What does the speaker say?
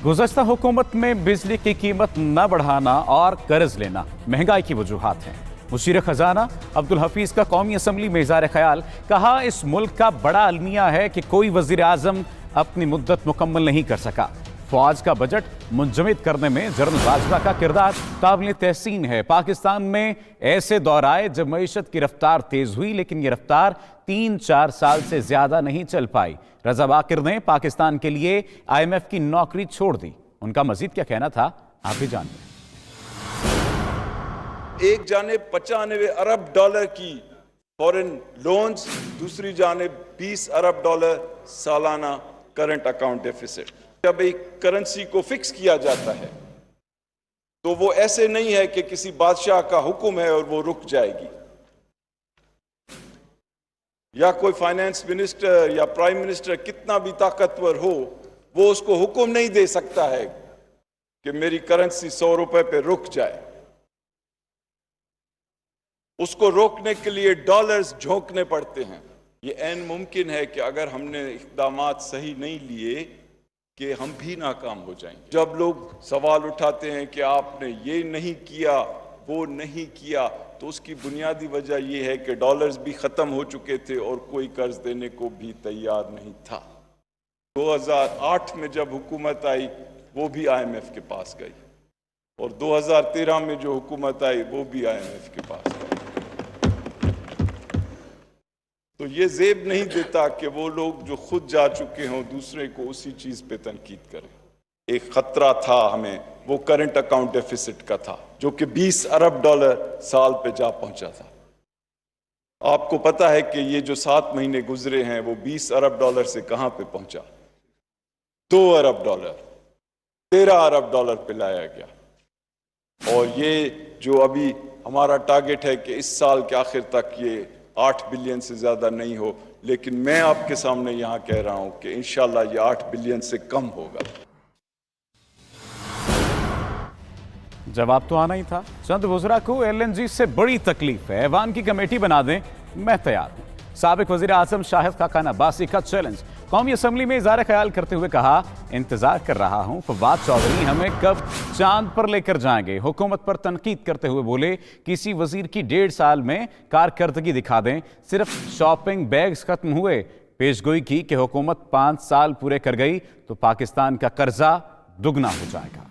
गुज़श्ता हुकूमत में बिजली की कीमत न बढ़ाना और कर्ज लेना महंगाई की वजूहात हैं। मुशीर खजाना अब्दुल हफीज का कौमी असम्बली में इज़हार ख्याल, कहा इस मुल्क का बड़ा अलमिया है कि कोई वजीर आजम अपनी मुद्दत मुकम्मल नहीं कर सका। फौज का बजट मुंजमद करने में जनरल बाजवा का किरदार काबिल तहसीन है। पाकिस्तान में ऐसे दौर आए जब मईशत की रफ्तार तेज हुई, लेकिन ये रफ्तार 3-4 साल से ज्यादा नहीं चल पाई। रजा बाकिर ने पाकिस्तान के लिए IMF की नौकरी छोड़ दी। उनका मजीद क्या कहना था, आप भी जानते हैं। एक जानिब 95 अरब डॉलर की फॉरेन लोन्स, दूसरी जानिब 20 अरब डॉलर सालाना करंट अकाउंट डेफिसिट। जब एक करेंसी को फिक्स किया जाता है तो वो ऐसे नहीं है कि किसी बादशाह का हुक्म है और वो रुक जाएगी, या कोई फाइनेंस मिनिस्टर या प्राइम मिनिस्टर कितना भी ताकतवर हो, वो उसको हुक्म नहीं दे सकता है कि मेरी करेंसी 100 रुपए पे रुक जाए। उसको रोकने के लिए डॉलर्स झोंकने पड़ते हैं। ये ऐन मुमकिन है कि अगर हमने इक़दामात सही नहीं लिए कि हम भी नाकाम हो जाएंगे। जब लोग सवाल उठाते हैं कि आपने ये नहीं किया, वो नहीं किया, तो उसकी बुनियादी वजह यह है कि डॉलर्स भी ख़त्म हो चुके थे और कोई कर्ज देने को भी तैयार नहीं था। 2008 में जब हुकूमत आई वो भी IMF के पास गई, और 2013 में जो हुकूमत आई वो भी IMF के पास गई। तो ये ज़ेब नहीं देता कि वो लोग जो खुद जा चुके हों दूसरे को उसी चीज़ पे तनकीद करें। एक ख़तरा था हमें, वो करंट अकाउंट डेफिसिट का था, जो कि 20 अरब डॉलर साल पे जा पहुंचा था। आपको पता है कि ये जो 7 महीने गुजरे हैं वो 20 अरब डॉलर से कहां पे पहुंचा? 2 अरब डॉलर, 13 अरब डॉलर पे लाया गया। और ये जो अभी हमारा टारगेट है कि इस साल के आखिर तक ये 8 बिलियन से ज्यादा नहीं हो, लेकिन मैं आपके सामने यहां कह रहा हूं कि इंशाल्लाह ये 8 बिलियन से कम होगा। जवाब तो आना ही था। चंद वज़रा को LNG से बड़ी तकलीफ है, ऐवान की कमेटी बना दें, मैं तैयार हूं। साबिक वज़ीर आज़म शाहिद खाकान अब्बासी का चैलेंज। कौमी असम्बली में इज़हार ख्याल करते हुए कहा, इंतजार कर रहा हूं फवाद चौधरी हमें कब चांद पर लेकर जाएंगे। हुकूमत पर तनकीद करते हुए बोले, किसी वजीर की 1.5 साल में कारकर्दगी दिखा दें, सिर्फ शॉपिंग बैग्स खत्म हुए। पेशगोई की कि हुकूमत 5 साल पूरे कर गई तो पाकिस्तान का कर्जा दुगना हो जाएगा।